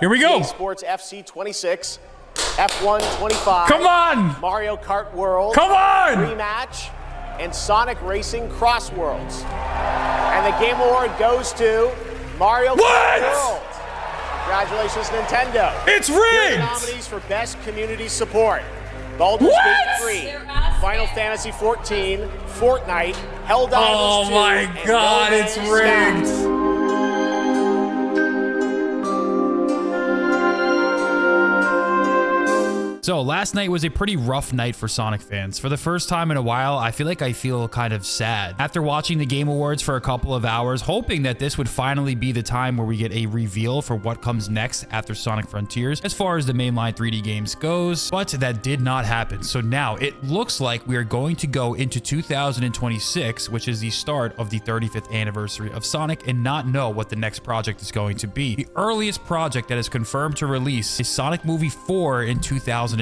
Here we go. EA Sports FC 26, F1 25. Come on. Mario Kart World. Come on. Rematch, and Sonic Racing Cross Worlds. And the Game Award goes to Mario Kart World. Congratulations, Nintendo. It's Here are the rigged. nominees for Best Community Support: Baldur's Gate 3, Final Fantasy 14, Fortnite, Helldivers 2, Oh my and God, No it's Man's Sky. rigged. So last night was a pretty rough night for Sonic fans. For the first time in a while, I feel kind of sad. After watching the Game Awards for a couple of hours, hoping that this would finally be the time where we get a reveal for what comes next after Sonic Frontiers, as far as the mainline 3D games goes, but that did not happen. So now it looks like we are going to go into 2026, which is the start of the 35th anniversary of Sonic, and not know what the next project is going to be. The earliest project that is confirmed to release is Sonic Movie 4 in 2027.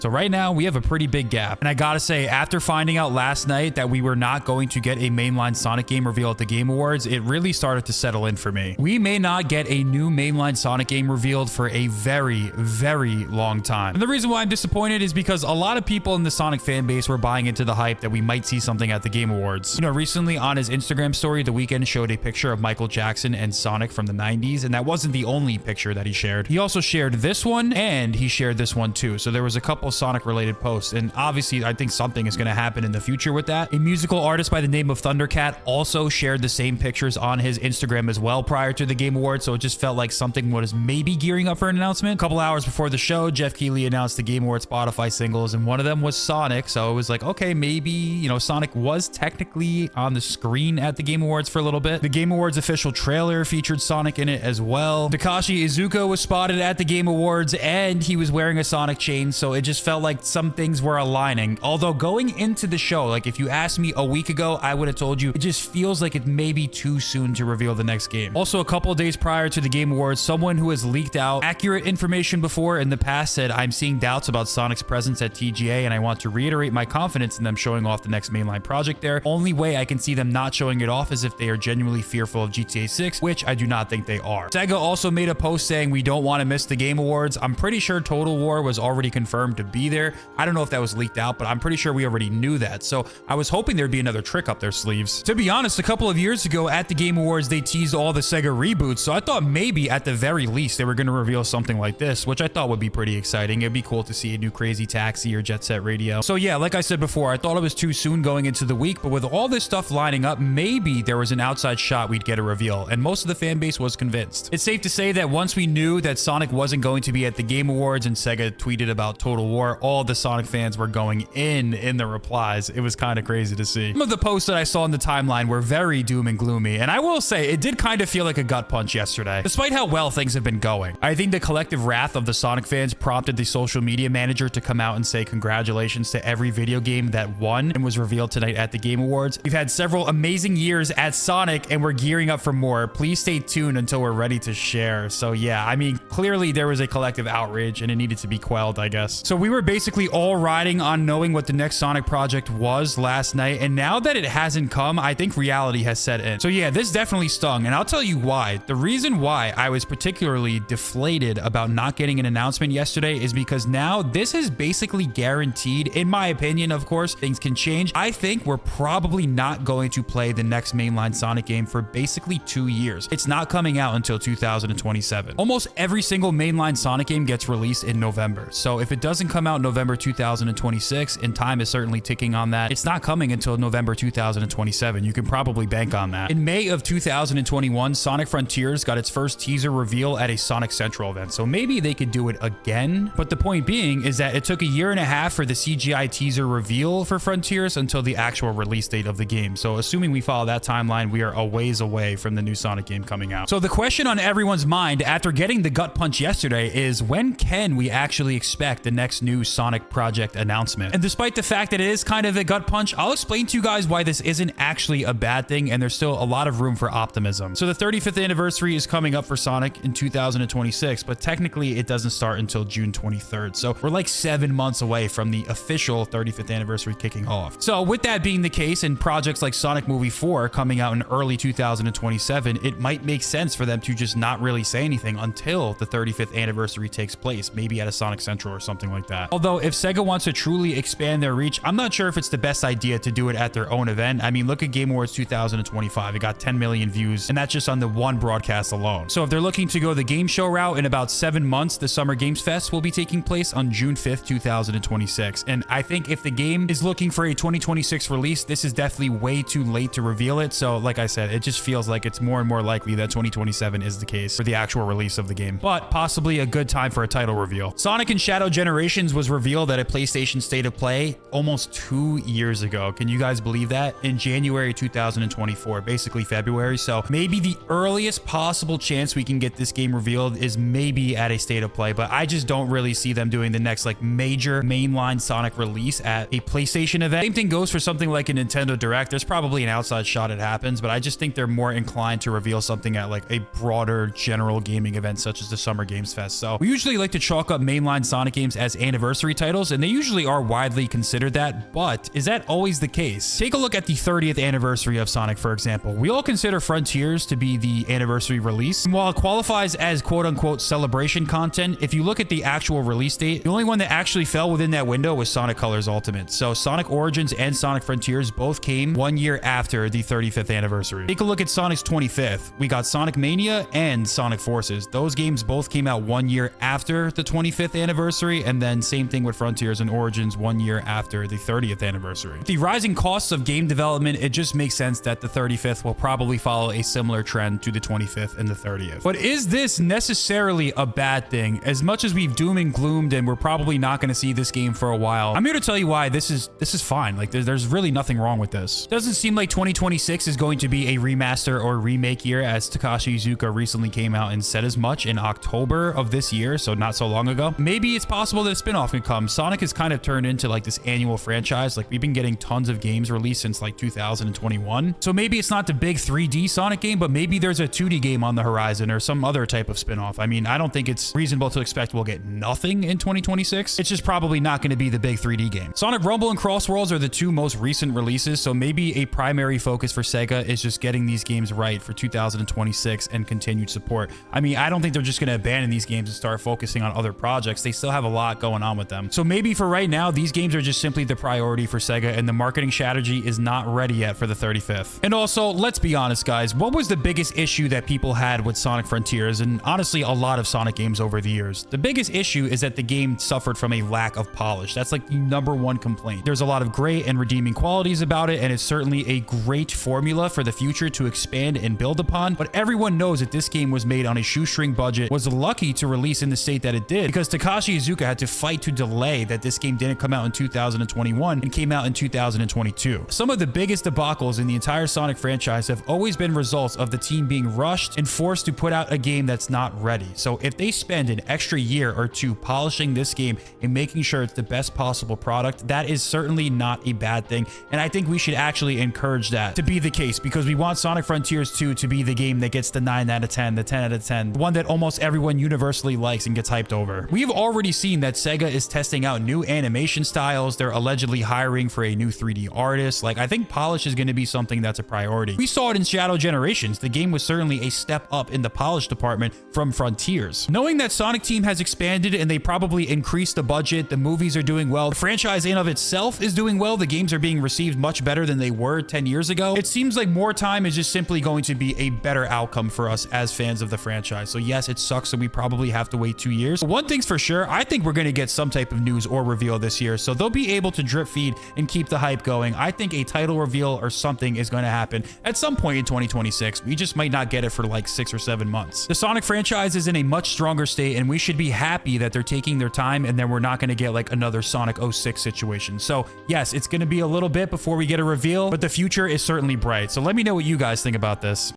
So right now we have a pretty big gap. And I gotta say, after finding out last night that we were not going to get a mainline Sonic game reveal at the Game Awards, it really started to settle in for me. We may not get a new mainline Sonic game revealed for a very, very long time. And the reason why I'm disappointed is because a lot of people in the Sonic fan base were buying into the hype that we might see something at the Game Awards. You know, recently on his Instagram story, The Weeknd showed a picture of Michael Jackson and Sonic from the 90s, and that wasn't the only picture that he shared. He also shared this one, and he shared this one too. So there was a couple Sonic related posts, and obviously I think something is going to happen in the future with that. A musical artist by the name of Thundercat also shared the same pictures on his Instagram as well prior to the Game Awards, so it just felt like something was maybe gearing up for an announcement. A couple hours before the show, Jeff Keighley announced the Game Awards Spotify singles, and one of them was Sonic, so it was like, okay, maybe, you know, Sonic was technically on the screen at the Game Awards for a little bit. The Game Awards official trailer featured Sonic in it as well. Takashi Iizuka was spotted at the Game Awards, and he was wearing a Sonic chain, so it just felt like some things were aligning. Although going into the show, like if you asked me a week ago, I would have told you it just feels like it may be too soon to reveal the next game. Also, a couple of days prior to the Game Awards, someone who has leaked out accurate information before in the past said, "I'm seeing doubts about Sonic's presence at TGA, and I want to reiterate my confidence in them showing off the next mainline project there. Only way I can see them not showing it off is if they are genuinely fearful of GTA 6, which I do not think they are." Sega also made a post saying, "We don't want to miss the Game Awards." I'm pretty sure Total War was already confirmed to be there. I don't know if that was leaked out, but I'm pretty sure we already knew that. So I was hoping there'd be another trick up their sleeves. To be honest, a couple of years ago at the Game Awards, they teased all the Sega reboots. So I thought maybe at the very least they were going to reveal something like this, which I thought would be pretty exciting. It'd be cool to see a new Crazy Taxi or Jet Set Radio. So yeah, like I said before, I thought it was too soon going into the week, but with all this stuff lining up, maybe there was an outside shot we'd get a reveal, and most of the fan base was convinced. It's safe to say that once we knew that Sonic wasn't going to be at the Game Awards and Sega tweeted about Total War, all the Sonic fans were going in the replies. It was kind of crazy to see. Some of the posts that I saw in the timeline were very doom and gloomy, and I will say it did kind of feel like a gut punch yesterday, despite how well things have been going. I think the collective wrath of the Sonic fans prompted the social media manager to come out and say congratulations to every video game that won and was revealed tonight at the Game Awards. We've had several amazing years at Sonic, and we're gearing up for more. Please stay tuned until we're ready to share. So yeah, I mean, clearly there was a collective outrage and it needed to be quelled, I guess. So we were basically all riding on knowing what the next Sonic project was last night, and now that it hasn't come, I think reality has set in. So yeah, this definitely stung, and I'll tell you why. The reason why I was particularly deflated about not getting an announcement yesterday is because now this is basically guaranteed, in my opinion. Of course, things can change. I think we're probably not going to play the next mainline Sonic game for basically 2 years. It's not coming out until 2027. Almost every single mainline Sonic game gets released in November. So if it doesn't come out November 2026, and time is certainly ticking on that, it's not coming until November 2027. You can probably bank on that. In May of 2021, Sonic Frontiers got its first teaser reveal at a Sonic Central event, so maybe they could do it again. But the point being is that it took a year and a half for the CGI teaser reveal for Frontiers until the actual release date of the game. So assuming we follow that timeline, we are a ways away from the new Sonic game coming out. So the question on everyone's mind after getting the gut punch yesterday is, when can we actually expect the next new Sonic project announcement. And despite the fact that it is kind of a gut punch, I'll explain to you guys why this isn't actually a bad thing, and there's still a lot of room for optimism. So the 35th anniversary is coming up for Sonic in 2026, but technically it doesn't start until June 23rd. So we're like 7 months away from the official 35th anniversary kicking off. So with that being the case, and projects like Sonic Movie 4 coming out in early 2027, it might make sense for them to just not really say anything until the 35th anniversary takes place, maybe at a Sonic Central or something like that. Although if Sega wants to truly expand their reach, I'm not sure if it's the best idea to do it at their own event. I mean, look at Game Awards 2025. It got 10 million views, and that's just on the one broadcast alone. So if they're looking to go the game show route, in about 7 months, the Summer Games Fest will be taking place on June 5th, 2026. And I think if the game is looking for a 2026 release, this is definitely way too late to reveal it. So like I said, it just feels like it's more and more likely that 2027 is the case for the actual release of the game, but possibly a good time for a title reveal. Sonic and Shadow Generations was revealed at a PlayStation State of Play almost 2 years ago. Can you guys believe that? In January 2024, basically February. So maybe the earliest possible chance we can get this game revealed is maybe at a State of Play, but I just don't really see them doing the next like major mainline Sonic release at a PlayStation event. Same thing goes for something like a Nintendo Direct. There's probably an outside shot it happens, but I just think they're more inclined to reveal something at like a broader general gaming event such as the Summer Games Fest. So we usually like to chalk up mainline Sonic games as anniversary titles, and they usually are widely considered that, but is that always the case? Take a look at the 30th anniversary of Sonic, for example. We all consider Frontiers to be the anniversary release, and while it qualifies as quote-unquote celebration content, if you look at the actual release date, the only one that actually fell within that window was Sonic Colors Ultimate. So Sonic Origins and Sonic Frontiers both came 1 year after the 35th anniversary. Take a look at Sonic's 25th. We got Sonic Mania and Sonic Forces. Those games both came out 1 year after the 25th anniversary, and then same thing with Frontiers and Origins 1 year after the 30th anniversary. With the rising costs of game development, it just makes sense that the 35th will probably follow a similar trend to the 25th and the 30th. But is this necessarily a bad thing? As much as we've doom and gloomed and we're probably not going to see this game for a while, I'm here to tell you why this is fine. Like there's really nothing wrong with this. Doesn't seem like 2026 is going to be a remaster or remake year, as Takashi Iizuka recently came out and said as much in October of this year, so not so long ago. Maybe it's possible that a spin-off could come. Sonic has kind of turned into like this annual franchise. Like we've been getting tons of games released since like 2021. So maybe it's not the big 3D Sonic game, but maybe there's a 2D game on the horizon or some other type of spin-off. I mean, I don't think it's reasonable to expect we'll get nothing in 2026. It's just probably not going to be the big 3D game. Sonic Rumble and Cross Worlds are the two most recent releases, so maybe a primary focus for Sega is just getting these games right for 2026 and continued support. I mean, I don't think they're just going to abandon these games and start focusing on other projects. They still have a lot going on with them. So maybe for right now, these games are just simply the priority for Sega, and the marketing strategy is not ready yet for the 35th. And also, let's be honest, guys, what was the biggest issue that people had with Sonic Frontiers, and honestly, a lot of Sonic games over the years? The biggest issue is that the game suffered from a lack of polish. That's like the #1 complaint. There's a lot of great and redeeming qualities about it, and it's certainly a great formula for the future to expand and build upon, but everyone knows that this game was made on a shoestring budget, was lucky to release in the state that it did, because Takashi Iizuka had to fight to delay that this game didn't come out in 2021 and came out in 2022. Some of the biggest debacles in the entire Sonic franchise have always been results of the team being rushed and forced to put out a game that's not ready. So if they spend an extra year or two polishing this game and making sure it's the best possible product, that is certainly not a bad thing, and I think we should actually encourage that to be the case, because we want Sonic Frontiers 2 to be the game that gets the 9 out of 10, the 10 out of 10, the one that almost everyone universally likes and gets hyped over. We've already seen that Sega is testing out new animation styles. They're allegedly hiring for a new 3D artist. Like, I think polish is going to be something that's a priority. We saw it in Shadow Generations. The game was certainly a step up in the polish department from Frontiers. Knowing that Sonic Team has expanded and they probably increased the budget, the movies are doing well, the franchise in of itself is doing well, the games are being received much better than they were 10 years ago, it seems like more time is just simply going to be a better outcome for us as fans of the franchise. So yes, it sucks that we probably have to wait 2 years. But one thing's for sure, I think we're going to get some type of news or reveal this year, so they'll be able to drip feed and keep the hype going. I think a title reveal or something is going to happen at some point in 2026. We just might not get it for like 6 or 7 months. The Sonic franchise is in a much stronger state, and we should be happy that they're taking their time, and then we're not going to get like another Sonic 06 situation. So yes, it's going to be a little bit before we get a reveal, but the future is certainly bright. So let me know what you guys think about this.